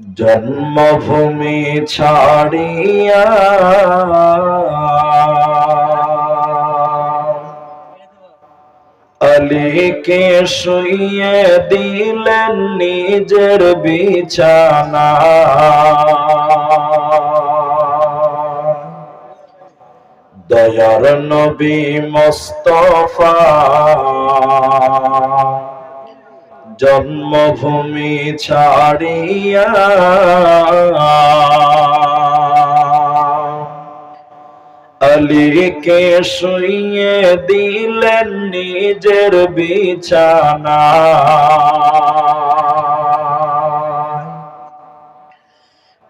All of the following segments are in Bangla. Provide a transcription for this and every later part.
জন্মভূমি ছাড়িয়া আলীকে শুইয়ে দিলেন নিজের বিছানা। দয়ার নবী মুস্তাফা জন্মভূমি ছাড়িয়া আলীকে শুইয়ে দিলেন নিজের বিছানা।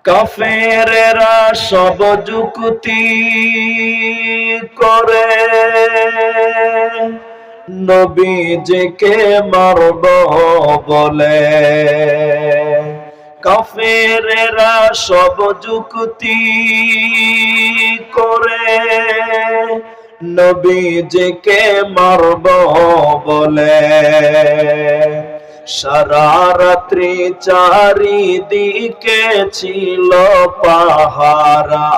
কাফেরেরা সব যুক্তি করে নবীজিকে মারব বলে। কাফেরেরা সব যুক্তি করে নবীজিকে মারব বলে। সারা রাত্রি চারিদিকে ছিল পাহারায়,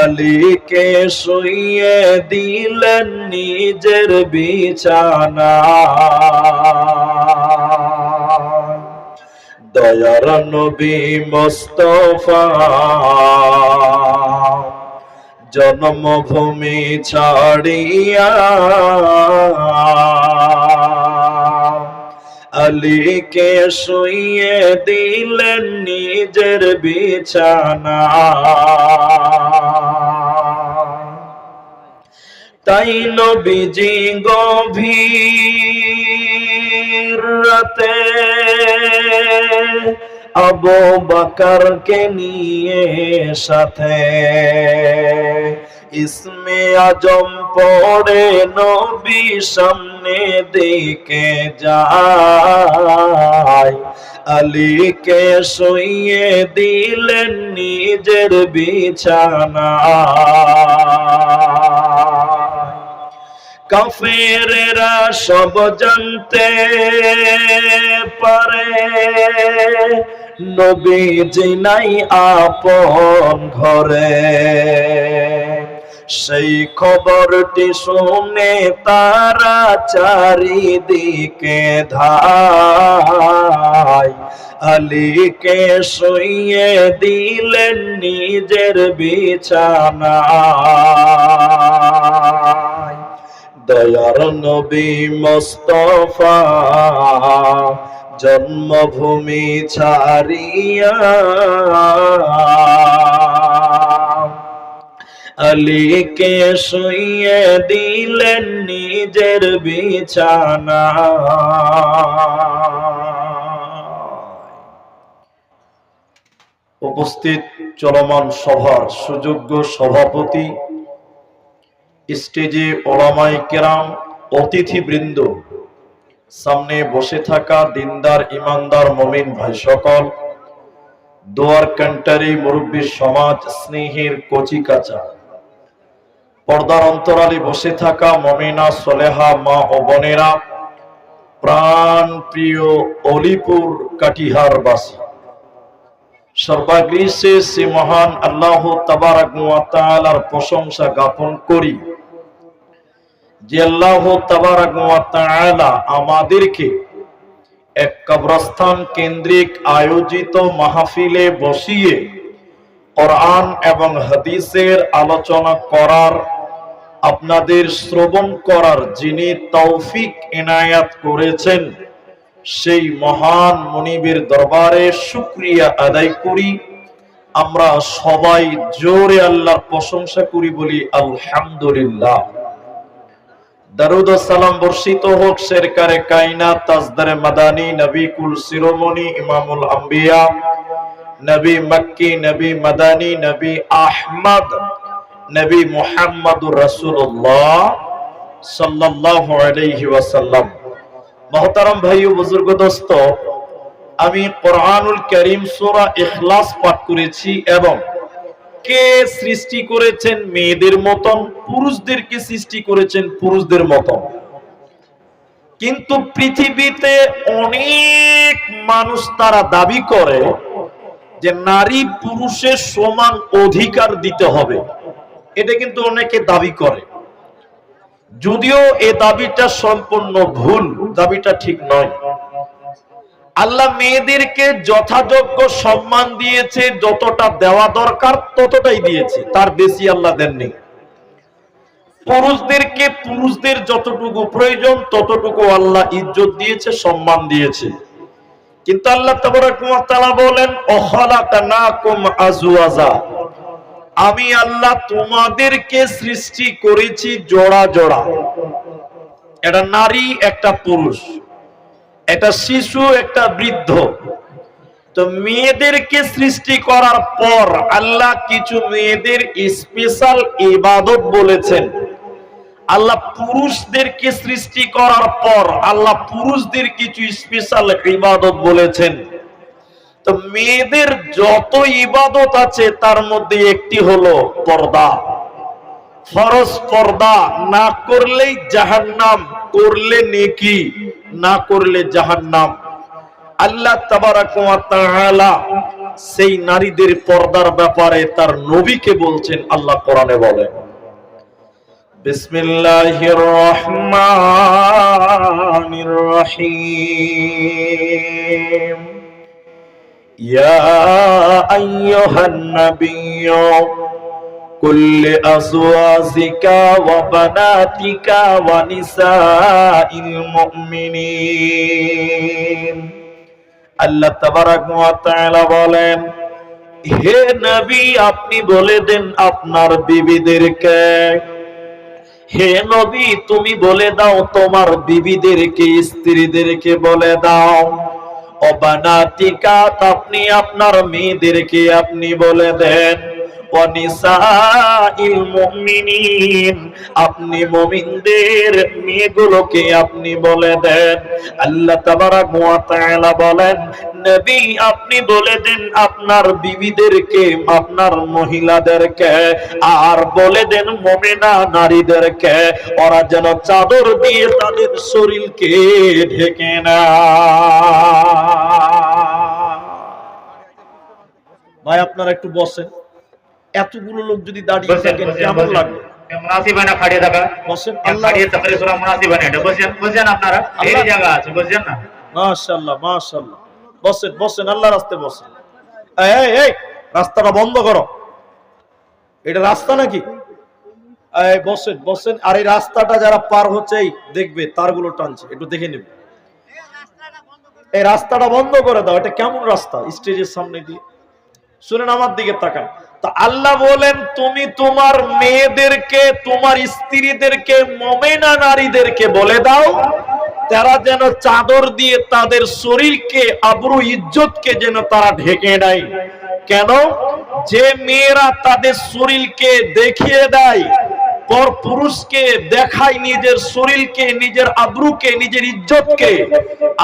আলীকে শুইয়ে দিলেন নিজের বিছানা। দয়ার নবী মুস্তাফা জন্মভূমি ছাড়িয়া আলীকে শুইয়ে দিলেন নিজের বিছানা। তাই নবীজি গভীর রাতে আবু বকরকে নিয়ে সাথে ইসমে আজম পড়ে নবী সামনে দিকে যায়। আলীকে শুইয়ে দিলেন নিজের বিছানা। কাফেরেরা সব জানতে পারে নবীজি নাই আপন ঘরে। সেই খবরটি শুনে তারা চারিদিকে ধায়। আলীকে শুইয়ে দিলেন নিজের বিছানা। দয়ার নবী মুস্তাফা জন্মভূমি ছাড়িয়া আলীকে শুইয়ে দিলেন নিজের বিছানা। উপস্থিত চলমান সভার সুযোগ্য সভাপতি, স্টেজে ওলামায়ে কেরাম, অতিথিবৃন্দ, সামনে বসে থাকা দিনদার ইমানদার মুমিন ভাই সকল, দোয়ার কান্টারি মুরব্বী সমাজ, স্নেহের কচি কাঁচা, পর্দার অন্তরালে বসে থাকা মুমিনা সলেহা মা ও বোনেরা, প্রাণ প্রিয় অলিপুর কাটিহার বাসী, সর্বাগ্রে সে মহান আল্লাহ তাবারক ওয়া তাআলার প্রশংসা জ্ঞাপন করি যে আল্লাহ তাবারক ওয়া তাআলা আমাদেরকে এক কবরস্থান কেন্দ্রিক আয়োজিত মাহফিলে বসিয়ে কোরআন এবং হাদিসের আলোচনা করার, আপনাদের শ্রবণ করার যিনি তৌফিক ইনায়াত করেছেন, সেই মহান মুনিবের দরবারে শুকরিয়া আদায় করি। আমরা সবাই জোরে আল্লাহর প্রশংসা করি, বলি আলহামদুলিল্লাহ। দরুদ ও সালাম বর্ষিত হোক সরকারে কায়নাত, তাজদারে মাদানী, নবী কুল শিরোমণি, ইমামুল আম্বিয়া, নবী মক্কি, নবী মাদানী, নবী আহমদ, নবী মুহাম্মদুর রাসূলুল্লাহ সাল্লাল্লাহু আলাইহি ওয়াসাল্লাম। মোহতারাম ভাই ও বুজুর্গ দোস্ত, আমি কোরআনুল কারীম সূরা ইখলাস পাঠ করেছি এবং কে সৃষ্টি করেছেন মেয়েদের মতন, পুরুষদেরকে সৃষ্টি করেছেন পুরুষদের মতন। কিন্তু পৃথিবীতে অনেক মানুষ তারা দাবি করে যে নারী পুরুষের সমান অধিকার দিতে হবে। এটা কিন্তু অনেকে দাবি করে, যদিও এ দাবিটা সম্পূর্ণ ভুল, দাবিটা ঠিক নয়। আল্লাহ মেয়েদেরকে যথাযোগ্য সম্মান দিয়েছে, যতটা দেওয়া দরকার ততটাই দিয়েছে, তার বেশি আল্লাহ দেননি। পুরুষদেরকে পুরুষদের যতটুকু প্রয়োজন ততটুকু আল্লাহ ইজ্জত দিয়েছে, সম্মান দিয়েছে। কিন্তু আল্লাহ তাবারক ওয়া তাআলা বলেন অখালাকনাকুম আজওয়াজা, আমি আল্লাহ তোমাদেরকে সৃষ্টি করেছি জোড়া জোড়া। একটা নারী, একটা পুরুষ, একটা শিশু, একটা বৃদ্ধ। তো মেয়েদেরকে সৃষ্টি করার পর আল্লাহ কিছু মেয়েদের স্পেশাল ইবাদত বলেছেন। আল্লাহ পুরুষদেরকে সৃষ্টি করার পর আল্লাহ পুরুষদের কিছু স্পেশাল ইবাদত বলেছেন। তো মেয়েদের যত ইবাদত আছে তার মধ্যে একটি হলো পর্দা, ফরজ পর্দা। না করলেই জাহান্নাম, করলে নেকি, না করলে জাহান্নাম। আল্লাহ তাবারাক ওয়া তাআলা সেই নারীদের পর্দার ব্যাপারে তার নবীকে বলছেন। আল্লাহ কোরআনে বলেন, বিসমিল্লাহির রহমানির রহিম, ইয়া আইয়ুহান নাবিয়্যু কুল্লি আজওয়াজিকা ওয়া বানাতিকা ওয়া নিসাইল মুমিনিন। আল্লাহ তাবারাক ওয়া তাআলা বলেন, হে নবী আপনি বলে দেন আপনার বিবিদেরকে, হে নবী তুমি বলে দাও তোমার বিবিদেরকে, স্ত্রীদেরকে বলে দাও। অবানাতিকা, আপনি আপনার মেয়েদেরকে আপনি বলে দেন। ওয়ানিসাইল মুমিনিন, আপনি মুমিনদের মেয়েগুলোকে আপনি বলে দেন। আল্লাহ তাবারাক ওয়া তাআলা বলেন, নবী আপনি বলে দেন আপনার বিবিদেরকে, আপনার মহিলাদেরকে, আর বলে দেন মুমিনা নারীদেরকে, ওরা যেন চাদর দিয়ে তাদের শরীরকে ঢেকে নেয়। ভাই আপনারা একটু বসেন, এতগুলো লোক যদি দাঁড়িয়ে থাকেন কেমন লাগবে? মুনাসিবানা খাড়িয়ে থাকা, বসেন, আল্লাহ খাড়িয়ে থাকলে সূরা মুনাসিবানা, এটা বসেন বসেন, আপনারা এই জায়গা আছে, বসেন না। মাশাআল্লাহ মাশাআল্লাহ, বসেন বসেন, আল্লাহর রাস্তায় বসেন। এই এই রাস্তাটা বন্ধ করো, এটা রাস্তা নাকি? এই বসেন বসেন। আর এই রাস্তাটা যারা পার হচ্ছে এই দেখবে তারগুলো টানছে, একটু দেখে নেবে। এই রাস্তাটা বন্ধ করে দাও, এটা কেমন রাস্তা স্টেজের সামনে দিয়ে? শুনেন আমার দিকে তাকান। তো আল্লাহ বলেন তুমি তোমার মেয়েদেরকে, তোমার স্ত্রীদেরকে, মুমিনা নারীদেরকে বলে দাও তারা যেন চাদর দিয়ে তাদের শরীরকে, আবরু ইজ্জতকে যেন তারা ঢেকে নেয়। কেন? যে মেয়েরা তাদের শরীরকে দেখিয়ে দেয়, পর পুরুষকে দেখায় নিজের শরীরকে, নিজের আবরুকে, নিজের ইজ্জতকে,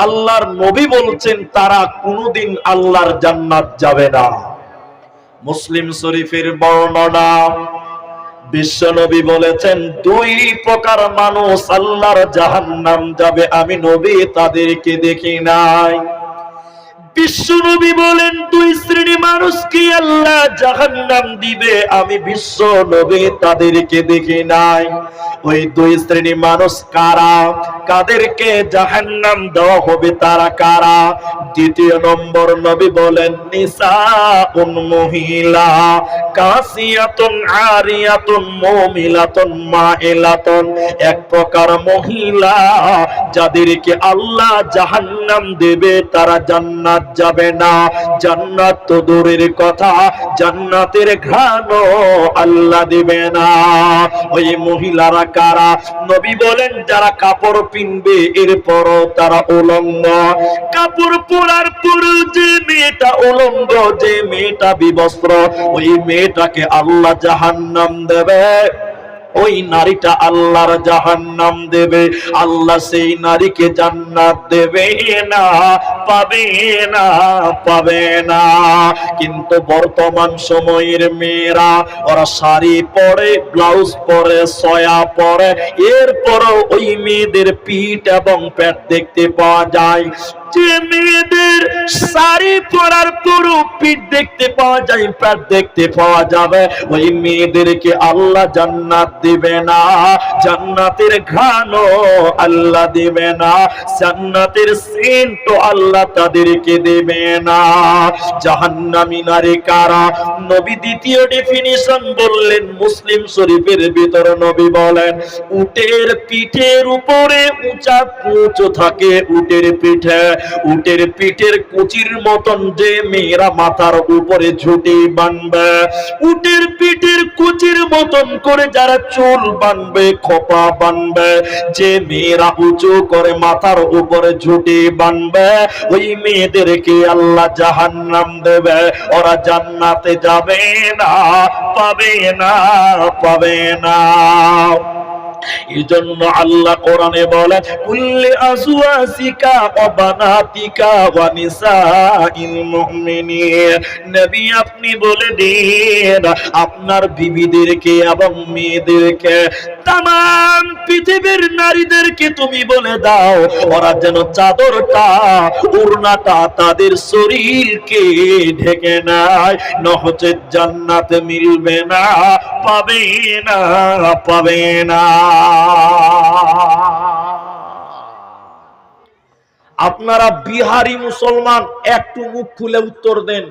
আল্লাহর নবী বলছেন তারা কোনোদিন আল্লাহর জান্নাত যাবে না। মুসলিম শরীফের বর্ণনা, বিশ্ব নবী বলেছেন দুই প্রকার মানুষ আল্লাহর জাহান্নাম যাবে, আমি নবী তাদেরকে দেখি নাই। বিশ্ব নবী বলেন দুই শ্রেণী মানুষকে আল্লাহ জাহান্নাম দিবে, আমি বিশ্ব নবী তাদেরকে দেখি নাই। ওই দুই শ্রেণী মানুষ কারা, কাদেরকে জাহান্নাম দেওয়া হবে তারা কারা? দ্বিতীয় নম্বর নবী বলেন নিসাউন, মহিলা, কাসিয়াতুন আরিয়াতুন মুমিলাতুন মাইলাতুন, এক প্রকার মহিলা যাদেরকে আল্লাহ জাহান্নাম দেবে, তারা জান্নাত যাবে না। জান্নাত তো দূরের কথা, জান্নাতের ঘ্রাণও আল্লাহ দিবে না। ওই মহিলারা কারা? নবী বলেন যারা কাপড় পিনবে এরপরও তারা উলঙ্গ। কাপড় পরার পর যে মেয়েটা উলঙ্গ, যে মেয়েটা বিবস্ত্র, ওই মেয়েটাকে আল্লাহ জাহান্নাম দেবে। ওই নারীটা আল্লাহর জাহান্নাম দেবে, আল্লাহ সেই নারীকে জান্নাত দেবে না, পাবে না, পাবে না। কিন্তু বর্তমান সময়ের মেয়েরা ওরা শাড়ি পরে, ব্লাউজ পরে, সয়া পরে, এরপরও ওই মেয়েদের পিঠ এবং পেট দেখতে পাওয়া যায়। যে মেয়েদের শাড়ি পরার পুরো পিঠ দেখতে পাওয়া যায়, পেট দেখতে পাওয়া যাবে, ওই মেয়েদেরকে আল্লাহ জান্নাত দিবে না, জান্নাতের ঘ্রাণও আল্লাহ দিবে না, জান্নাতের সেন্টও আল্লাহ তাদেরকে দেবে না। জাহান্নামী নারী কারা? নবী দ্বিতীয় ডেফিনিশন বললেন, মুসলিম শরীফের ভিতর নবী বলেন, উটের পিঠের উপরে উঁচা কুঁচো থাকে, উটের পিঠে, উটের পিঠের কুচির মতন যে মেয়েরা মাথার উপরে ঝুঁটি বানবে, উটের পিঠের কুচির মতন করে যারা চুল বানবে, খোপা বানবে, যে মেয়েরা উঁচু করে মাথার উপরে ঝুঁটি বানবে, ওই মেয়েদেরকে আল্লাহ জাহান্নাম দেবে, ওরা জান্নাতে যাবে না, পাবে না, পাবে না। এজন্য আল্লাহ কোরআনে বলে, কুল্লি আজওয়াজিকা ওয়া বানাতিকা ওয়া নিসাইল মুমিনিন, নবী আপনি বলে দিন আপনার বিবিদেরকে এবং মেয়েদেরকে, তামাম পৃথিবীর নারীদেরকে তুমি বলে দাও, ওরা যেন চাদরটা, ওড়নাটা তাদের শরীরকে ঢেকে নেয়, নহচেত জান্নাতে মিলবে না, পাবে না, পাবে না। আপনারা বিহারি মুসলমান, একটু মুখ খুলে উত্তর দেন।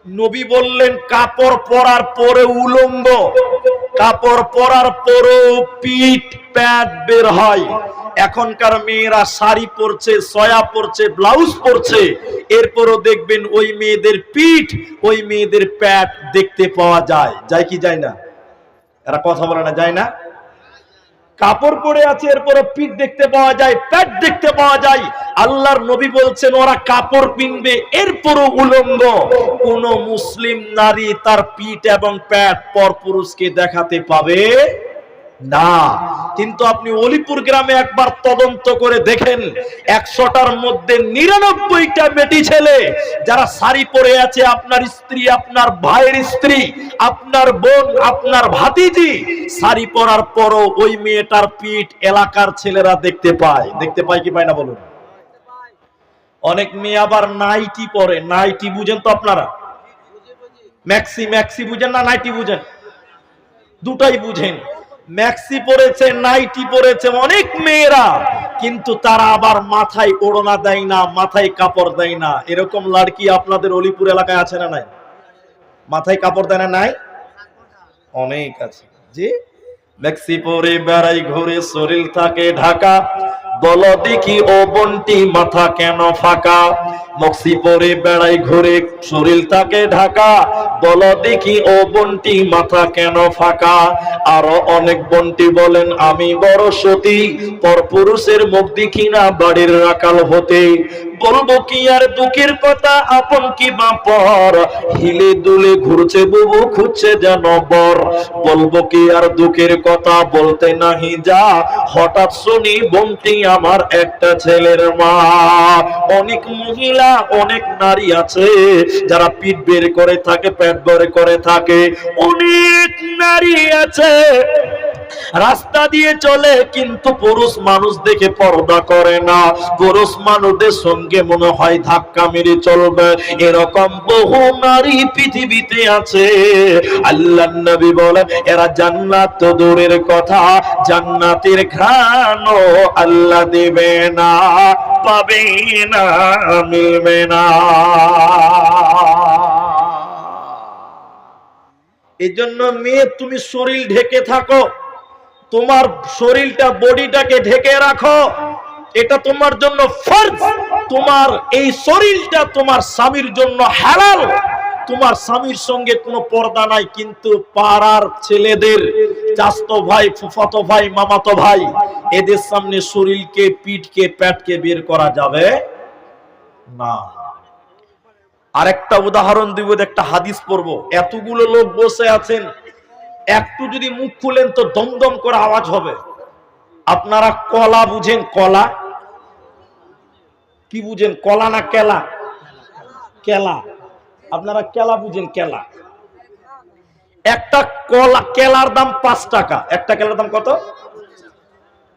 নবী বললেন কাপড় পরার পরে উলঙ্গ, কাপড় পরার পরেও পিঠ প্যাট বের হয়। এখনকার মেয়েরা শাড়ি পরছে, সয়া পরছে, ব্লাউজ পরছে, এরপরও দেখবেন ওই মেয়েদের পিঠ, ওই মেয়েদের প্যাট দেখতে পাওয়া যায়, যায় কি যায় না? এরা কথা বলে না, যায় না? কাপড় পরে আছে, এরপরে পিঠ দেখতে পাওয়া যায়, পেট দেখতে পাওয়া যায়। আল্লাহর নবী বলছেন ওরা কাপড় পিনবে, এরপরও উলঙ্গ। কোন মুসলিম নারী তার পিঠ এবং পেট পরপুরুষকে দেখাতে পাবে না। কিন্তু আপনি অলিপুর গ্রামে একবার তদন্ত করে দেখেন, 100টার মধ্যে 99টা বেটি ছেলে যারা শাড়ি পরে আছে, আপনার স্ত্রী, আপনার ভাইয়ের স্ত্রী, আপনার বোন, আপনার ভাতিজি, শাড়ি পরার পরও ওই মেয়েটার পিঠ এলাকার ছেলেরা দেখতে পায়। দেখতে পায় কি পায় না বলুন? অনেক মেয়ে আবার নাইটি পরে। নাইটি বুঝেন তো আপনারা? ম্যাক্সি, ম্যাক্সি বুঝেন না নাইটি বুঝেন? দুটাই বুঝেন। ম্যাক্সি পরেছে, নাইটি পরেছে অনেক মেয়েরা, কিন্তু তারা আবার মাথায় ওড়না দেয় না, মাথায় কাপড় দেয় না। এরকম লাড়কি আপনাদের অলিপুর এলাকায় আছে না নাই? মাথায় কাপড় দেয় না? নাই, অনেক আছে। জি, ম্যাক্সি পরে বেড়াই, ঘুরে, শরীর থাকে ঢাকা, বলো দেখি ও বন্টি মাথা কেন ফাঁকা। মক্সি পরে বেড়াই, ঘুরে, শরীর থাকে ঢাকা, বলো দেখি ও বন্টি মাথা কেন ফাঁকা। আরো অনেক বন্টি বলেন আমি বড় সতী, পরপুরুষের মুখ দেখি না বাড়ির রাখাল হতে। বলবো কি আর দুঃখের কথা, আপন কি বাপর, হিলে দুলে ঘুরছে বুবু, খুঁজছে যেন বর। বলবো কি আর দুঃখের কথা, বলতে নাহি যা, হঠাৎ শুনি বন্টি আমার একটা ছেলের মা। অনেক মহিলা, অনেক নারী আছে যারা পিঠ বের করে থাকে, পেট বের করে থাকে। অনেক নারী আছে রাস্তা দিয়ে চলে, কিন্তু পুরুষ মানুষ দেখে পর্দা করে না, পুরুষ মানুষদের সঙ্গে মনে হয় ধাক্কা মেরে চলবে। এরকম বহু নারী পৃথিবীতে আছে। আল্লাহর নবী বলেন এরা জান্নাত তো দূরের কথা, জান্নাতের ঘ্রাণও আল্লাহ দেবে না, পাবে না, মিলবে না। এজন্য মেয়ে তুমি শরীর ঢেকে থাকো, তোমার শরীরটা, বডিটাকে ঢেকে রাখো, এটা তোমার জন্য ফরজ। তোমার এই শরীরটা তোমার স্বামীর জন্য হালাল। তোমার স্বামীর সঙ্গে কোনো পর্দা নাই, কিন্তু পাড়ার ছেলেদের, চাচতো ভাই, ফুফাতো ভাই, মামাতো ভাই, এদের সামনে শরীরকে, পিঠকে, পেটকে বের করা যাবে না। আরেকটা উদাহরণ দিব, একটা হাদিস পড়বো। এতগুলো লোক বসে আছেন, একটু যদি মুখ খুলেন তো দমদম করে আওয়াজ হবে। আপনারা কলা বুঝেন? কলা কি বুঝেন? কলা না কেলা? কেলা। আপনারা কেলা বুঝেন? কেলা। একটা কলা কেলার দাম 5 টাকা। একটা কেলার দাম কত?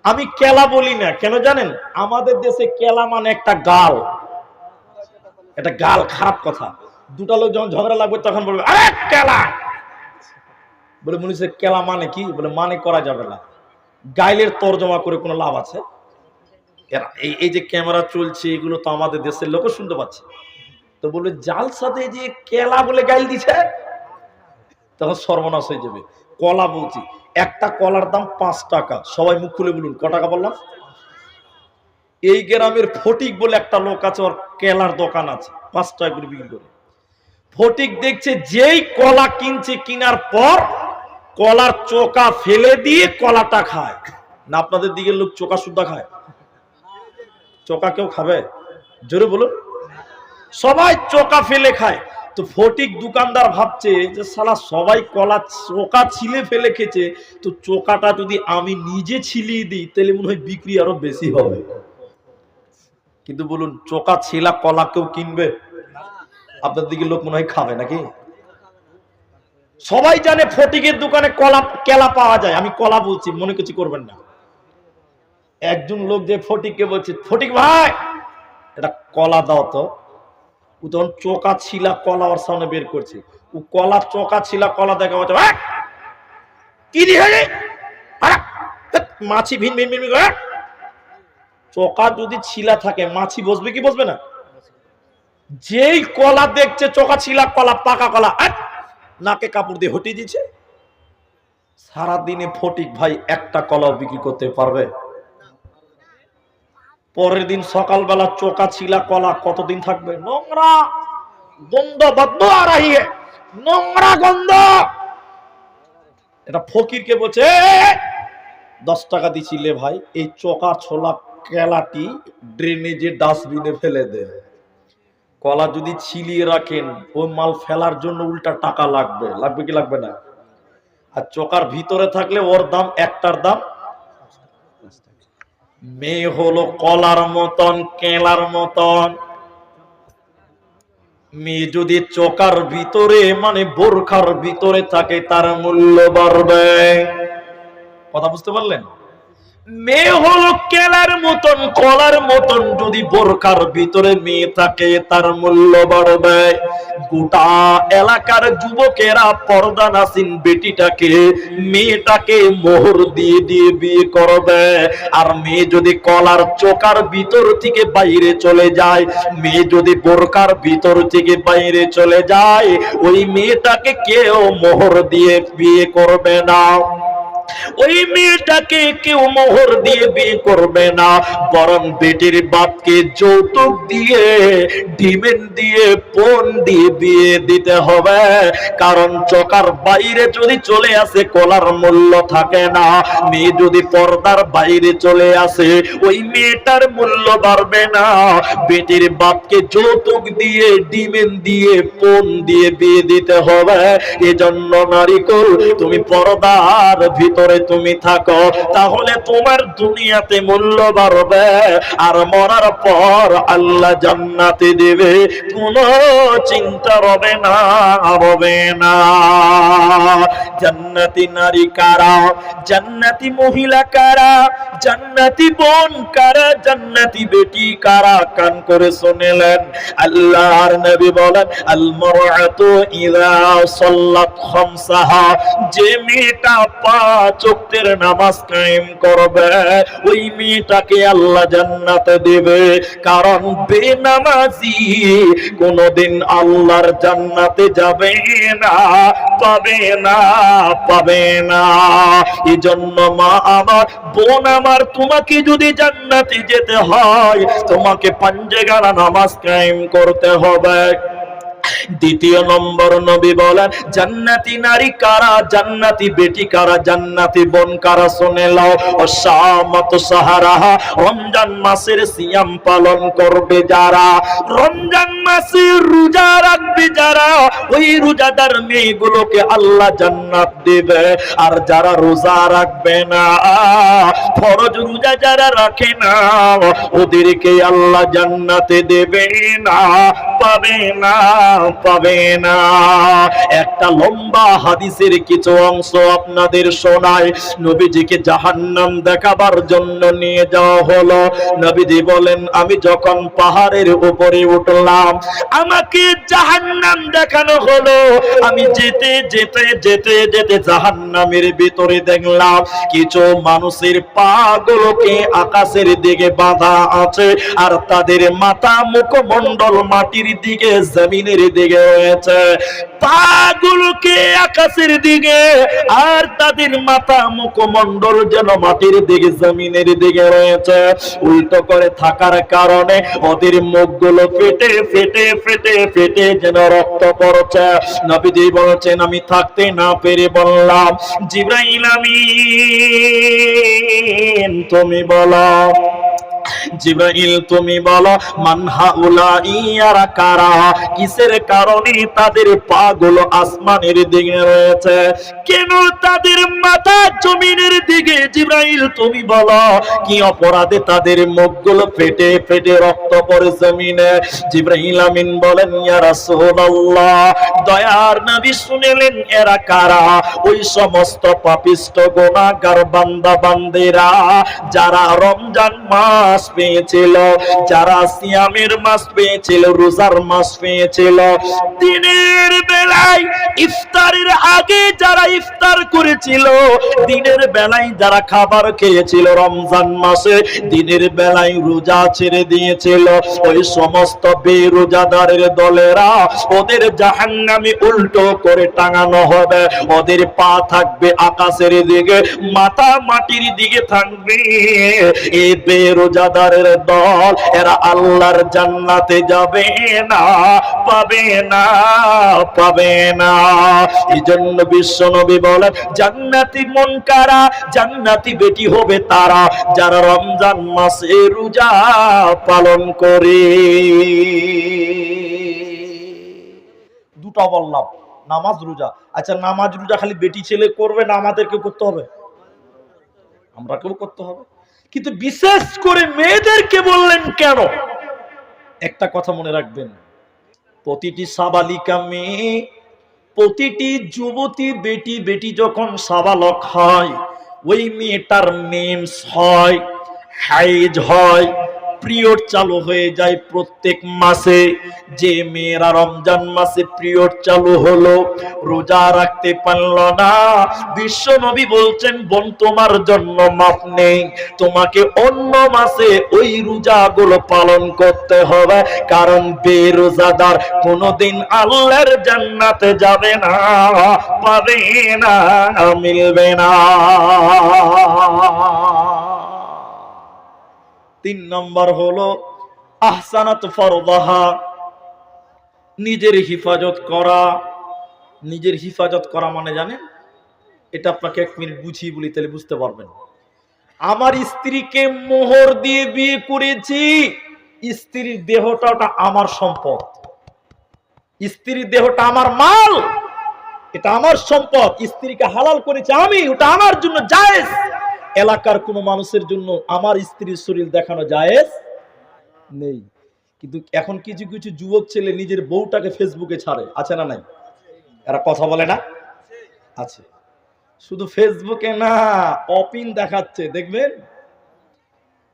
আমি কেলা বলি না, কেন জানেন? আমাদের দেশে কেলা মানে একটা গাল, এটা গাল, খারাপ কথা। দুটা লোক যখন ঝগড়া লাগবে তখন বলবে আরে কেলা, বলে মনে হচ্ছে কেলা মানে কি? বলে মানে করা যাবে না। গাইলের তর্জমা করে কোনো লাভ আছে? এই যে ক্যামেরা চলছে এগুলো তো আমাদের দেশের লোক শুনতে পাচ্ছে, তো বলবে জাল সাথে যে কেলা বলে গাইল দিছে, তখন সর্বনাশ হয়ে যাবে। কলা বলছি, একটা কলার দাম 5 টাকা। সবাই মুখ খুলে বলুন ক টাকা বললাম? এই গ্রামের ফটিক বলে একটা লোক আছে, ওর কেলার দোকান আছে, 5 টাকা করে বিক্রি করে। ফটিক দেখছে যেই কলা কিনছে, কিনার পর কলার চোকা ফেলে দিয়ে কলাটা খায় না। আপনাদের দিকের লোক চোকা সুদ্ধা খায়? চোকা কেউ খাবে? জোরে বলুন। সবাই চোকা ফেলে খায়। তো ফটিক দোকানদার ভাবছে যে শালা সবাই কলা চোকা ছিলে ফেলে খেছে, তো চোকাটা যদি আমি নিজে ছিলিয়ে দিই তাহলে মনে হয় বিক্রি আরো বেশি হবে। কিন্তু বলুন, চোকা ছিলা কলা কেউ কিনবে? আপনার দিকে লোক মনে হয় খাবে নাকি? সবাই জানে ফটিকের দোকানে কলা কেলা পাওয়া যায়। আমি কলা বলছি, মনে কিছু করবেন না। একজন লোক যে ফটিককে বলছে, ফটিক ভাই এটা কলা দাও তো। ও তখন চোকা ছিলা কলা ওর সামনে বের করছে। ও কলা চোকা ছিলা কলা দেখা বলছে কি দিয়ে মাছি ভিন ভিন ভিন। চোকা যদি ছিলা থাকে মাছি বসবে কি বসবে না? যেই কলা দেখছে চোকা ছিলা কলা, পাকা কলা, নাকে কাপড় দিয়ে হটিয়ে দিচ্ছে। সারাদিনে ফটিক ভাই একটা কলাও বিক্রি করতে পারবে? পরের দিন সকালবেলা চোকা ছিলা কলা কতদিন থাকবে? নোংরা গন্ধ, বদবু আ রাহি হ্যায়, নোংরা গন্ধ। এটা ফকিরকে বলছে 10 টাকা দিছিলে ভাই, এই চোকা ছোলা কেলাটি ড্রেনেজে ডাস্টবিনে ফেলে দে। কলা যদি ছিলিয়ে রাখেন ওই মাল ফেলার জন্য উল্টা টাকা লাগবে, লাগবে কি লাগবে না? আর চোকার ভিতরে থাকলে ওর দাম, একটার দাম। মেয়ে হলো কলার মতন, কেলার মতন। মেয়ে যদি চোকার ভিতরে মানে বোরখার ভিতরে থাকে তার মূল্য বাড়বে। কথা বুঝতে পারলেন? মেয়ে হলো কেলার মতন, কলার মতন। যদি বোরখার ভিতরে মেয়ে থাকে তার মূল্য বাড়বে। গোটা এলাকার যুবকেরা পর্দা নাসিন বেটিটাকে, মেয়েটাকে মোহর দিয়ে দিয়ে বিয়ে করবে। আর মেয়ে যদি কলার চোকার ভিতর থেকে বাইরে চলে যায়, মেয়ে যদি বোরখার ভিতর থেকে বাইরে চলে যায়, ওই মেয়েটাকে কেউ মোহর দিয়ে বিয়ে করবে না। ওই মেয়েটাকে কেউ মোহর দিয়ে বিয়ে করবে না, বরং বেটির বাপকে যৌতুক দিয়ে, ডিমেন্ড দিয়ে, পণ দিয়ে বিয়ে দিতে হবে। কারণ চোকার বাইরে যদি চলে আসে কলার মূল্য থাকে না। মেয়ে যদি পর্দার বাইরে চলে আসে ওই মেয়েটার মূল্য বাড়বে না। বেটির বাপকে যৌতুক দিয়ে, ডিমেন্ড দিয়ে, পণ দিয়ে বিয়ে দিতে হবে। এজন্য নারীকুল, তুমি পর্দার ভিতরে তুমি থাকো, তাহলে তোমার দুনিয়াতে মূল্য বাড়বে। আর মরার পর আল্লাহ জান্নাতে দেবে, কোনো চিন্তা হবে না, হবে না। জান্নাতি নারী কারা? জান্নাতি মহিলা কারা? জান্নাতি বোন কারা? জান্নাতি বেটি কারা? কান করে শুনলেন। আল্লাহর নবী বলেন, আল মারআতু ইযা সাল্লাত খামসাহা, যে মেয়েটা 5 ওয়াক্তের নামাজ কায়েম করবে ওই মেয়েটাকে আল্লাহ জান্নাতে দেবে। কারণ বেনামাজি কোনদিন আল্লাহর জান্নাতে যাবে না, পাবে না, পাবে না। এজন্য মা আমার, বোন আমার, তোমাকে যদি জান্নাতে যেতে হয় তোমাকে 5 ওয়াক্ত নামাজ কায়েম করতে হবে। দ্বিতীয় নম্বর নবী বলেন জান্নাতি নারী কারা, জান্নাতি বেটি কারা, জান্নাতি বোন কারা, শুনে নাও। ও শামাত সাহারাহা, রমজান মাসের সিয়াম পালন করবে যারা, রমজান মাসে রোজা রাখবে যারা, ওই রোজাদার মেয়েগুলোকে আল্লাহ জান্নাত দেবে। আর যারা রোজা রাখবে না, ফরজ রোজা যারা রাখে না, ওদেরকে আল্লাহ জান্নাতে দেবে না, পাবে না, পাবে না। একটা লম্বা হাদিসের কিছু অংশ আপনাদের শোনায়। নবীজিকে জাহান্নাম দেখাবার জন্য নিয়ে যাওয়া হলো। নবীজি বলেন আমি যখন পাহাড়ের উপরে উঠলাম, আমাকে জাহান্নাম দেখানো হলো। আমি যেতে যেতে যেতে যেতে জাহান্নামের ভিতরে দেখলাম কিছু মানুষের পা গুলোকে আকাশের দিকে বাঁধা আছে, আর তাদের মাথা মুখমণ্ডল মাটির দিকে, জমিনের দিকে রয়েছে। পা গুলোকে আকাশের দিকে, আর তাদের মাথা মুখমণ্ডল যেন মাটির দিকে, জমিনের দিকে রয়েছে। উল্টো করে থাকার কারণে ওদের মুখগুলো ফেটে ফেটে ফেটে ফেটে যেন রক্ত পড়ছে। নবীজি বলছেন আমি থাকতে না পেরে বললাম জিবরাইল আমিন তুমি বলো, জিবরাইল তুমি বলো মান হাউলাই ইয়ারা কারা, কিসের কারণে তাদের পা গুলো আসমানের দিকে রয়েছে, কেন তাদের মাথা জমিনের দিকে? জিবরাইল তুমি বলো কি অপরাধে তাদের মুখগুলো ফেটে ফেটে রক্ত পড়ে জমিনে? জিবরাইল আমিন বলেন ইয়া রাসূলুল্লাহ, দয়ার নবী শুনলেন এরা কারা? ওই সমস্ত পাপিষ্ট গুনাহগার বান্দা বান্দিরা যারা রমজান মাস পেয়েছিল, যারা সিয়ামের মাস পেয়েছিল, রোজার মাস পেয়েছিল, দিনের বেলায় ইফতারের আগে যারা ইফতার করেছিল, দিনের বেলায় যারা খাবার খেয়েছিল রমজান মাসে, দিনের বেলায় রোজা ছেড়ে দিয়েছিল, ওই সমস্ত বেরোজাদারের দলেরা ওদের জাহান্নামে উল্টো করে টাঙানো হবে। ওদের পা থাকবে আকাশের দিকে, মাথা মাটির দিকে থাকবে। এই বেরোজাদারের দল এরা আল্লাহর জান্নাতে যাবে না, পাবে না, পাবে না। এই জন্য বিশ্ব নবী বলেন জান্নাতি মন কারা, জান্নাতি বেটি হবে তারা যারা রমজান মাসে রোজা পালন করে। দুটো বললাম, নামাজ রোজা। আচ্ছা নামাজ রোজা খালি বেটি ছেলে করবে না আমাদেরকে করতে হবে? আমরা কেউ করতে হবে, কিন্তু বিশেষ করে মেয়েদেরকে বললেন কেন? একটা কথা মনে রাখবেন, প্রতিটি সাবালিকা মেয়ে, প্রতিটি যুবতী বেটি বেটি যখন সাবালক হয়, ওই মেয়েটার মেন্স হয়, হাইজ হয়, পিরিয়ড চালু হয়ে যায় প্রত্যেক মাসে। যে মেয়েরা রমজান মাসে পিরিয়ড চালু হলো, রোজা রাখতে পারল না, বিশ্ব নবী বলছেন বোন তোমার জন্য মাফ নেই, তোমাকে অন্য মাসে ওই রোজাগুলো পালন করতে হবে, কারণ বেরোজাদার কোনোদিন আল্লাহর জান্নাতে যাবে না, পাবে না, মিলবে না। 3 নম্বর হলো আহসানাত ফরদাহা, নিজের হিফাজত করা। নিজের হিফাজত করা মানে জানেন? এটা আপনাকে 1 মিনিট বুঝিয়ে বলি, তাহলে বুঝতে পারবেন। আমার স্ত্রীকে মোহর দিয়ে বিয়ে করেছি, স্ত্রীর দেহটা ওটা আমার সম্পদ, স্ত্রীর দেহটা আমার মাল, এটা আমার সম্পদ, স্ত্রীকে হালাল করেছি আমি, ওটা আমার জন্য জায়েজ। এলাকার কোন মানুষের জন্য আমার স্ত্রীর শরীর দেখানো জায়েজ নেই। কিন্তু এখন কিছু কিছু যুবক ছেলে নিজের বউটাকে ফেসবুকে ছাড়ে, আছে না নাই? এরা কথা বলে না? আছে। শুধু ফেসবুকে না, অপিন দেখাচ্ছে, দেখবেন।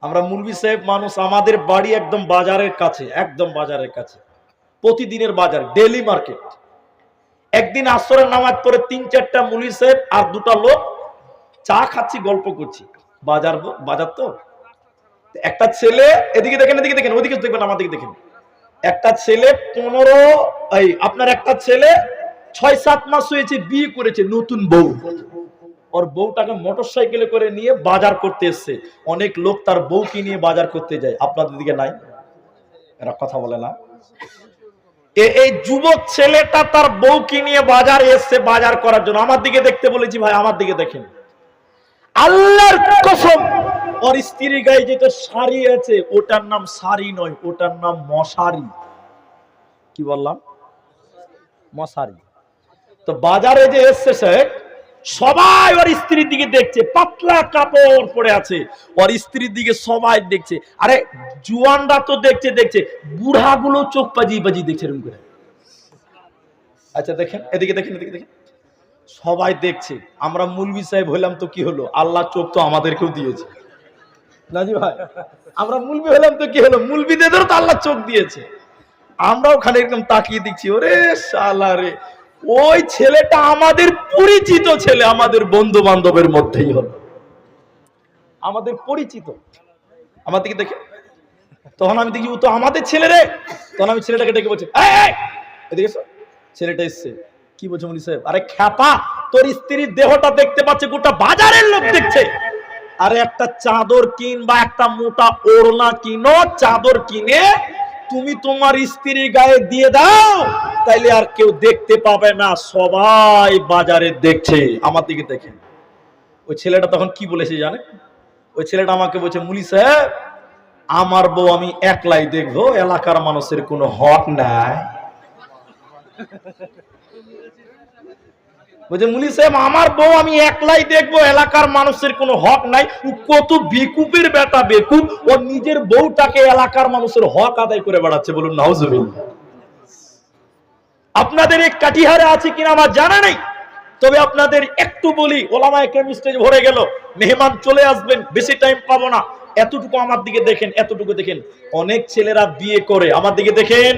আমরা মুলবি সাহেব মানুষ, আমাদের বাড়ি একদম বাজারের কাছে, একদম বাজারের কাছে, প্রতিদিনের বাজার, ডেইলি মার্কেট। একদিন আসরের নামাজ পড়ে 3-4টা মুলবি সাহেব আর 2টা লোক চা খাচ্ছি, গল্প করছি, বাজার তো। একটা ছেলে, এদিকে দেখেন, এদিকে দেখেন, ওদিকে দেখবেন, আমার দিকে দেখেন। একটা ছেলে 6-7 মাস হয়েছে, বিয়ে করেছে, নতুন বউ। ওর বউটাকে মোটরসাইকেলে করে নিয়ে বাজার করতে এসছে। অনেক লোক তার বউকে নিয়ে বাজার করতে যায়, আপনাদের দিকে নাই? এরা কথা বলে না। এই যুবক ছেলেটা তার বউকে নিয়ে বাজারে এসছে বাজার করার জন্য। আমার দিকে দেখতে বলেছি, ভাই আমার দিকে দেখেন, আল্লাহর কসম ওর স্ত্রীর গায়ে যেটা শাড়ি আছে ওটার নাম শাড়ি নয়, ওটার নাম মশারি। কি বললাম? মশারি। তো বাজারে যে এসছে সে, সবাই ওর স্ত্রীর দিকে দেখছে, পাতলা কাপড় পরে আছে, ওর স্ত্রীর দিকে সবাই দেখছে। আরে জুয়ানরা তো দেখছে দেখছে, বুড়াগুলো চোখ বাজিয়ে বাজিয়ে দেখছে এরকম করে। আচ্ছা দেখেন, এদিকে দেখেন, এদিকে দেখেন, সবাই দেখছে। আমরা মুলবি সাহেব হইলাম তো কি হলো, আল্লাহ চোখ তো আমাদেরকেও দিয়েছে না জি ভাই? আমরা মুলবি হলাম তো কি হলো, মুলবিদেরও তো আল্লাহ চোখ দিয়েছে। আমরাও খালি এরকম তাকিয়ে দেখছি, ওরে শালা রে, ওই ছেলেটা আমাদের পরিচিত ছেলে, আমাদের বন্ধু বান্ধবের মধ্যেই হলো, আমাদের পরিচিত। আমার দিকে দেখে তখন আমি দেখি ও তো আমাদের ছেলে রে। তখন আমি ছেলেটাকে ডেকে বলছি, এদিকে ছেলেটা এসছে। কি বলছে মুনি সাহেব? আরে খ্যাপা, তোর স্ত্রীর দেহটা দেখতে পাচ্ছে, গোটা বাজারের লোক দেখছে। আরে একটা চাদর কিন বা একটা মোটা ওড়না কিনো, চাদর কিনে তুমি তোমার স্ত্রীর গায়ে দিয়ে দাও, তাইলে আর কেউ দেখতে পাবে না, সবাই বাজারে দেখছে। আমার দিকে দেখেন। ওই ছেলেটা তখন কি বলেছে জানে? ওই ছেলেটা আমাকে বলছে, মুলি সাহেব আমার বউ আমি একলাই দেখবো, এলাকার মানুষের কোনো হক নাই। বলছে মুলি সাহেব আমার বউ আমি একলাই দেখবো, এলাকার মানুষের কোনো হক নাই। কত বেকুবের বেটা বেকুব, ও নিজের বউটাকে এলাকার মানুষের হক আদায় করে বেড়াচ্ছে। বলুন নাউজুবিল্লাহ। আপনাদের এই কাটিহারে আছে কিনা আমার জানা নেই, তবে আপনাদের একটু বলি, ওলামায়ে কেরাম স্টেজ ভরে গেল, মেহমান চলে আসবেন, বেশি টাইম পাবো না। এতটুকু আমার দিকে দেখেন, এতটুকু দেখেন। অনেক ছেলেরা বিয়ে করে, আমার দিকে দেখেন,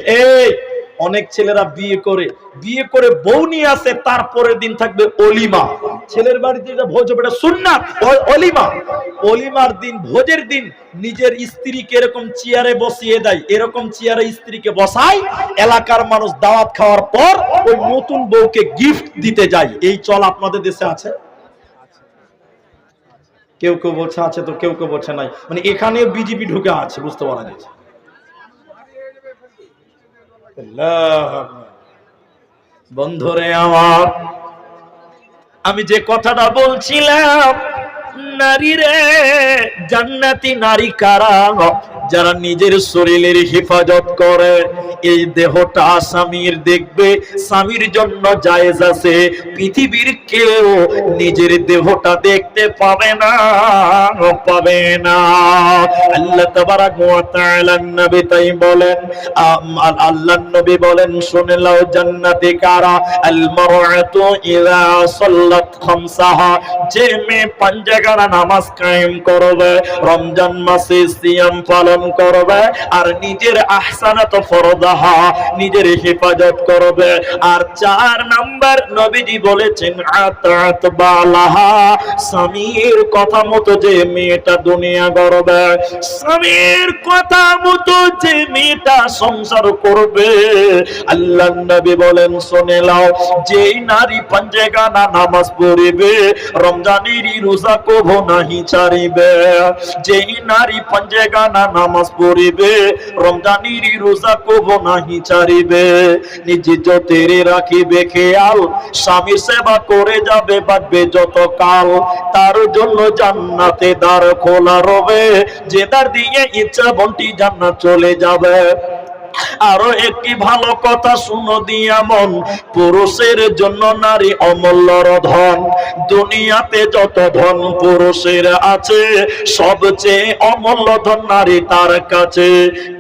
অনেক ছেলেরা বিয়ে করে বউ নিয়ে আসে, তারপরের দিন থাকবে অলিমা। ছেলের বাড়িতে যেটা ভোজ হবে এটা সুন্নাত, অলিমা। অলিমার দিন, ভোজের দিন নিজের স্ত্রীকে এরকম চেয়ারে বসিয়ে দেয়, এরকম চেয়ারে স্ত্রীকে বসায়, এলাকার মানুষ দাওয়াত খাওয়ার পর ওই নতুন বউকে গিফট দিতে যায়। এই চল আপনাদের দেশে আছে? কেউ কেউ বলছে আছে, তো কেউ কেউ বলছে নাই। মানে এখানে বিজেপি ঢুকে আছে, বুঝতে পারা যাচ্ছে। বন্ধুরে আমার, আমি যে কথাটা বলছিলাম, নারী রে, জান্নাতি নারী কারা? যারা নিজের শরীরের হেফাজত করে। এই দেহটা স্বামীর দেখবে, স্বামীর জন্য জায়েজ আছে। পৃথিবীর কেউ নিজের দেহটা দেখতে পাবে না, পাবে না। আল্লাহ তাবারাক ওয়া তাআলা নবী তাই বলেন, আল্লাহর নবী বলেন, শুনে নাও জান্নাতি কারা? আল মারআতু ইযা সাল্লাত খামসাহা, যে মেয়ে পাঁচওয়াক্ত নামাজ কায়েম করবে, রমজান মাসে সিয়াম পালন করবে, আর নিজের আহসানাত ফরদাহা, নিজের হেফাজত করবে। আর 4 নাম্বার নবীজি বলেছেন, আতাত বালাহা, স্বামীর কথা মতো যে মেয়েটা দুনিয়া গড়বে, স্বামীর কথা মতো যে মেয়েটা সংসার করবে, আল্লাহর নবী বলেন, শুনে নাও, যেই নারী পাঁচওয়াক্ত নামাজ পড়িবে, রমজানের রোজা কবো নাহি ছাড়িবে, যেই নারী পাঁচওয়াক্ত নামাজ পড়িবে, রমজানের রোজা কবো নাহি ছাড়িবে, নিজে যতের রাখিবে খেয়াল, স্বামীর সেবা করে যাবে, বাঁচবে যত কাল, তার জন্য জান্নাতে দ্বার খোলা রবে, যে দ্বার দিয়ে ইচ্ছা বন্টি জান্নাত চলে যাবে। আরো একটি ভালো কথা শুনো দিয়া মন, পুরুষের জন্য নারী অমূল্য ধন। দুনিয়াতে যত ধন পুরুষের আছে, সবচেয়ে অমূল্য ধন নারী তার কাছে।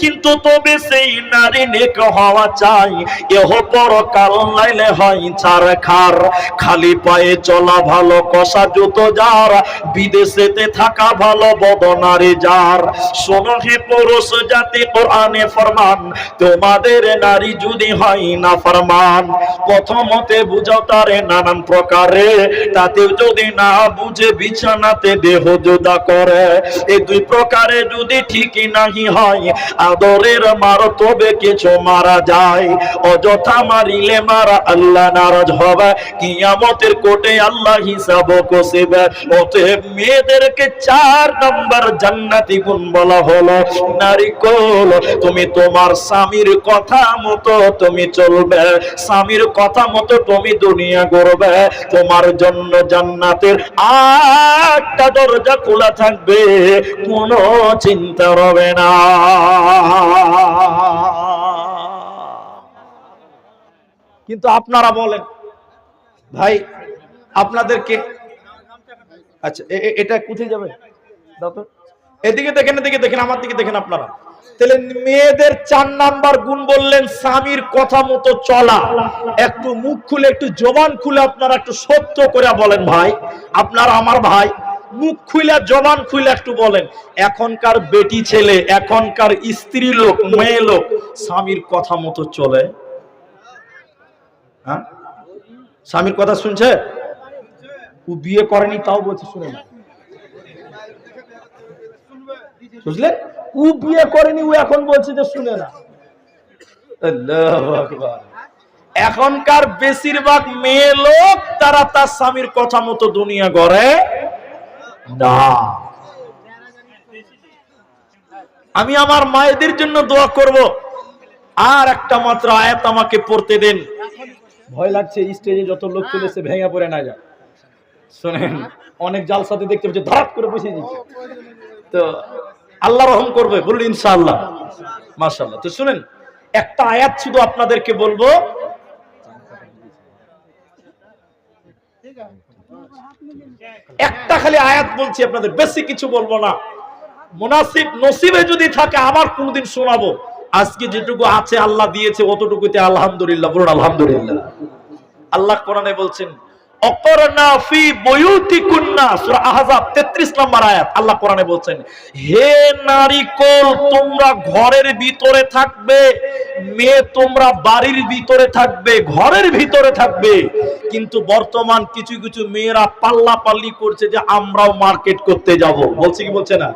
কিন্তু তবে সেই নারী নেক হওয়া চাই, এহ পরকাল নাইলে হয় ছারখার। খালি পায়ে চলা ভালো, কষা জুতো যার, বিদেশেতে থাকা ভালো, বদনারী যার। শোনো হে পুরুষ জাতি, কোরআনে ফরমান, তোমাদের নারী যদি হয় না ফরমান, প্রথমতে বুঝাও তারে নানান প্রকারে, তাতে যদি না বুঝে বিছানাতে দেহ জোদা করে। এই 2 প্রকারে যদি ঠিকই নাহি হয়, আদরের মার তবে কিছু মারা যায়, অযথা মারিলে মারা আল্লাহ নারাজ হবে, কিয়ামতের কোর্টে আল্লাহ হিসাব কষিবে। অতএব মেয়েদেরকে 4 নম্বর জান্নাতি গুণ বলা হলো। নারী কোল, তুমি তোমার স্বামী স্বামীর কথা মতো তুমি চলবে, স্বামীর কথা মতো তুমি দুনিয়া গড়বে, তোমার জন্য জান্নাতের 8টা দরজা খোলা থাকবে, কোনো চিন্তা হবে না। কিন্তু আপনারা বলেন ভাই আপনাদেরকে, আচ্ছা এটা কোথায় যাবে দাও তো, এদিকে দেখেন, এদিকে দেখেন, আমার দিকে দেখেন আপনারা। তাহলে মেয়েদের 4 নাম্বার গুণ বললেন স্বামীর কথা মতো চলা। একটু মুখ খুলে, একটু জবান খুলে আপনারা একটু সত্য করে বলেন ভাই, আপনারা আমার ভাই, মুখ খুলে জবান খুলে একটু বলেন, এখনকার বেটি ছেলে, এখনকার স্ত্রী লোক, মেয়ে লোক স্বামীর কথা মতো চলে? হ্যাঁ, স্বামীর কথা শুনছে? ও বিয়ে করেনি তাও বলছে শুনে না, বুঝলে? ও বিয়ে করেনি, ও এখন বলছে যে শুনে না। আল্লাহু আকবার। এখনকার বেশিরভাগ মেয়ে লোক তারা তার স্বামীর কথা মতো দুনিয়া গড়ে না। আমি আমার মায়েদের জন্য দোয়া করব, আর একটা মাত্র আয়াত আমাকে পড়তে দেন। ভয় লাগছে স্টেজে যত লোক চলেছে ভেঙে পড়ে না যায়। শুনেন, অনেক জালসাতে দেখতে পাচ্ছি ধরাপ করে বসে যাচ্ছে, তো আল্লাহ রহম করবে, বলুন ইনশাআল্লাহ, মাশাআল্লাহ। তো শুনেন, একটা আয়াত শুধু আপনাদেরকে বলবো, একটা খালি আয়াত বলছি আপনাদের, বেশি কিছু বলবো না। মুনাসিব নসিবে যদি থাকে আবার কোনদিন শোনাবো। আজকে যেটুকু আছে আল্লাহ দিয়েছে অতটুকুতে আলহামদুলিল্লাহ, বলুন আলহামদুলিল্লাহ। আল্লাহ কোরআনে বলছেন অকরনা ফি বুয়ুতিকুন্না, সূরা আহজাব 33 নম্বর আয়াত। আল্লাহ কোরআনে বলছেন, হে নারীকুল তোমরা ঘরের ভিতরে থাকবে, মেয়ে তোমরা বাড়ির ভিতরে থাকবে, ঘরের ভিতরে থাকবে। কিন্তু বর্তমান কিছু কিছু মেয়েরা পাল্লাপাল্লি করছে যে আমরাও মার্কেট করতে যাব, বলছে কি বলছে না?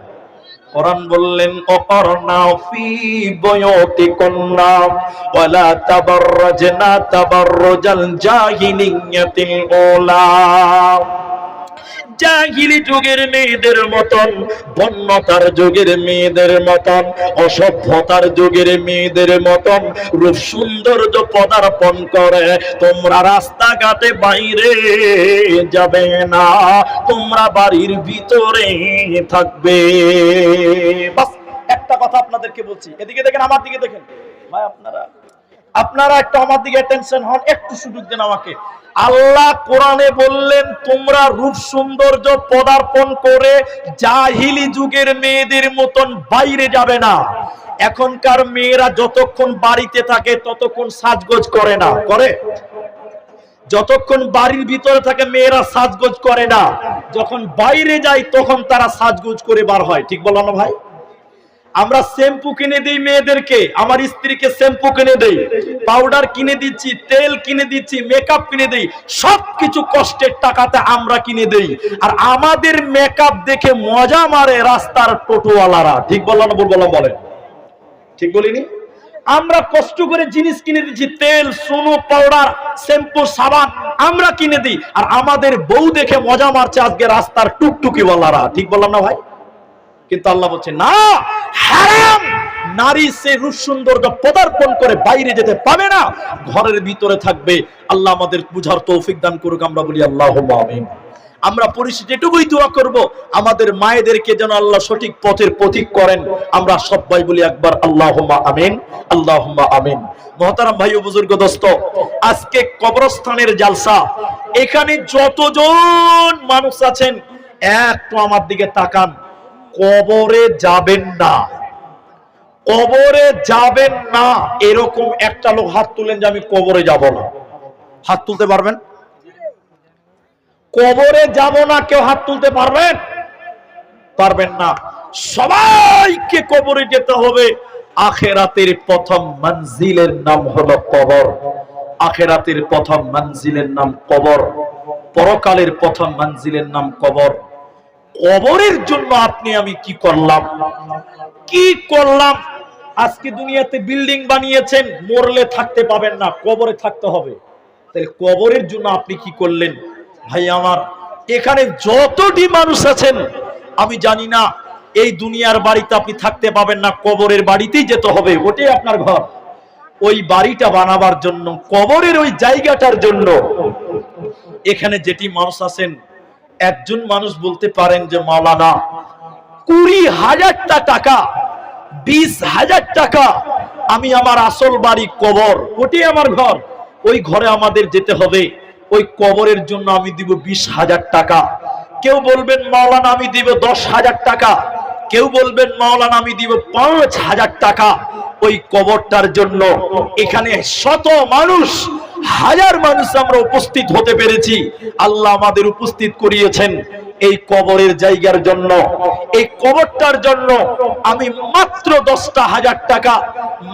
কোরআন বললেন অকরনা ফি বুয়ুতিকুন্না ওয়ালা তাবাররাজনা তাবাররুজাল জাহিলিয়াতিল উলা। জাহিলি যুগের মেয়েদের মতন, বন্যতার যুগের মেয়েদের মতন, অসভ্যতার যুগের মেয়েদের মতন রূপ সৌন্দর্য পদার্পণ করে তোমরা রাস্তাঘাটে বাইরে যাবে না, তোমরা বাড়ির ভিতরে থাকবে। বাস একটা কথা আপনাদেরকে বলছি, এদিকে দেখেন, আমার দিকে দেখেন ভাই, আপনারা একটু আমার দিকে অ্যাটেনশন হন, একটু সুযোগ দেন আমাকে। আল্লাহ কোরআনে বললেন তোমরা রূপ সৌন্দর্য পদার্পণ করে জাহিলি যুগের মেয়েদের মতন বাইরে যাবে না। এখনকার মেয়েরা যতক্ষণ বাড়িতে থাকে ততক্ষণ সাজগোজ করে না, করে? যতক্ষণ বাড়ির ভিতরে থাকে মেয়েরা সাজগোজ করে না, যখন বাইরে যায় তখন তারা সাজগোজ করে বার হয়। ঠিক বললাম না ভাই? আমরা শ্যাম্পু কিনে দিই মেয়েদেরকে, আমার স্ত্রীকে শ্যাম্পু কিনে দেই, পাউডার কিনে দিচ্ছি, তেল কিনে দিচ্ছি, মেকআপ কিনে দেই, সবকিছু কষ্টের টাকাতে আমরা কিনে দেই। আর আমাদের মেকআপ দেখে মজা মারে রাস্তার টোটোওয়ালারা। ঠিক বললাম না? বললাম, বলেন ঠিক বলিনি? আমরা কষ্ট করে জিনিস কিনে দিচ্ছি, তেল, সোনো, পাউডার, শ্যাম্পু, সাবান আমরা কিনে দিই, আর আমাদের বউ দেখে মজা মারছে আজকে রাস্তার টুকটুকিওয়ালারা। ঠিক বললাম না ভাই? কিন্তু আল্লাহ বলছে না, হারাম। নারী সে রূপ সৌন্দর্য পদার্পণ করে বাইরে যেতে পাবে না, ঘরের ভিতরে থাকবে। আল্লাহ আমাদের বুঝার তৌফিক দান করুক, আমরা বলি আল্লাহুম্মা আমিন। আমরা পরিস্থিতি এটুকুই দোয়া করব, আমাদের মায়েদেরকে যেন আল্লাহ সঠিক পথের পথিক করেন। আমরা সবাই বলি একবার আল্লাহুম্মা আমিন, আল্লাহুম্মা আমিন। মুহতারাম ভাই ও বুজুর্গ দোস্ত, আজকে কবরস্থানের জালসা। এখানে যতজন মানুষ আছেন একটু আমার দিকে তাকান। কবরে যাবেন না, কবরে যাবেন না এরকম একটা লোক হাত তুলেন যে আমি কবরে যাব না। হাত তুলতে পারবেন? কবরে যাব না কেউ হাত তুলতে পারবেন? পারবেন না। সবাইকে কবরে যেতে হবে। আখিরাতের প্রথম মঞ্জিলের নাম হলো কবর। আখিরাতের প্রথম মঞ্জিলের নাম কবর, পরকালের প্রথম মঞ্জিলের নাম কবর। কবরের জন্য আপনি আমি কি করলাম, কি করলাম? আজকে দুনিয়াতে বিল্ডিং বানিয়েছেন, মরলে থাকতে পাবেন না, কবরে থাকতে হবে। তাহলে কবরের জন্য আপনি কি করলেন? ভাই আমার, এখানে যতটি মানুষ আছেন আমি জানি না, এই দুনিয়ার বাড়িতে আপনি থাকতে পাবেন না, কবরের বাড়িতেই যেতে হবে, ওটাই আপনার ঘর। ওই বাড়িটা বানাবার জন্য, কবরের ওই জায়গাটার জন্য। এখানে যেটি মানুষ আছেন, একজন মানুষ বলতে পারেন যে মাওলানা 20,000 টাকা 20,000 টাকা আমি আমার আসল বাড়ি কবর, ওটি আমার ঘর, ওই ঘরে আমাদের যেতে হবে, ওই কবরের জন্য আমি দিব 20,000 টাকা। কেউ বলবেন মাওলানা আমি দিব 10,000 টাকা, কেউ বলবেন মাওলানা আমি দিব 5,000 টাকা ওই কবরটার জন্য। এখানে শত মানুষ, হাজার মানুষ আমরা উপস্থিত হতে পেরেছি, আল্লাহ আমাদের উপস্থিত করিয়েছেন এই কবরের জায়গার জন্য। এই কবরটার জন্য আমি মাত্র 10,000 টাকা,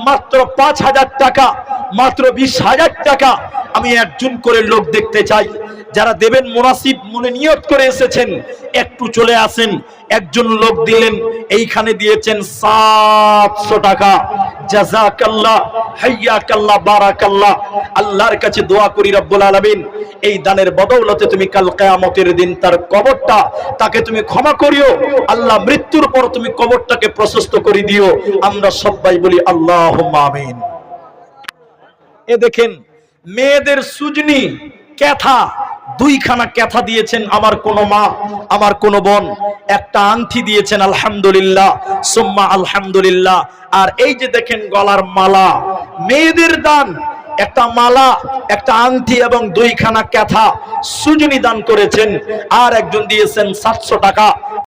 মাত্র 5,000 টাকা, মাত্র 20,000 টাকা আমি একজন করে লোক দেখতে চাই। যারা দেবেন মুনাসিব মনে নিয়ত করে এসেছেন, একটু চলে আসেন। একজন লোক দিলেন, এইখানে দিয়েছেন 700 টাকা। জাযাকাল্লাহ, হাইয়াকাল্লাহ, বারাকাল্লাহ। আল্লাহর কাছে দোয়া করি রব্বুল আলামিন এই দানের বদৌলতে তুমি কাল কিয়ামতের দিন তার কবরটা, তাকে তুমি ক্ষমা করিও আল্লাহ, মৃত্যুর পর তুমি কবরটাকে প্রশস্ত করে দিও। আমরা সবাই বলি আল্লাহুম্মা আমিন। এ দেখেন মেয়েদের সুজনি ক্যাথা, 2খানা ক্যাথা দিয়েছেন আমার কোন মা, আমার কোন বোন। একটা আংটি দিয়েছেন, আলহামদুলিল্লাহ সুম্মা আলহামদুলিল্লাহ। আর এই যে দেখেন গলার মালা, মেয়েদের দান, একটা মালা, একটা আংটি এবং 2খানা ক্যাথা সুজনি দান করেছেন। আর একজন দিয়েছেন 700 টাকা।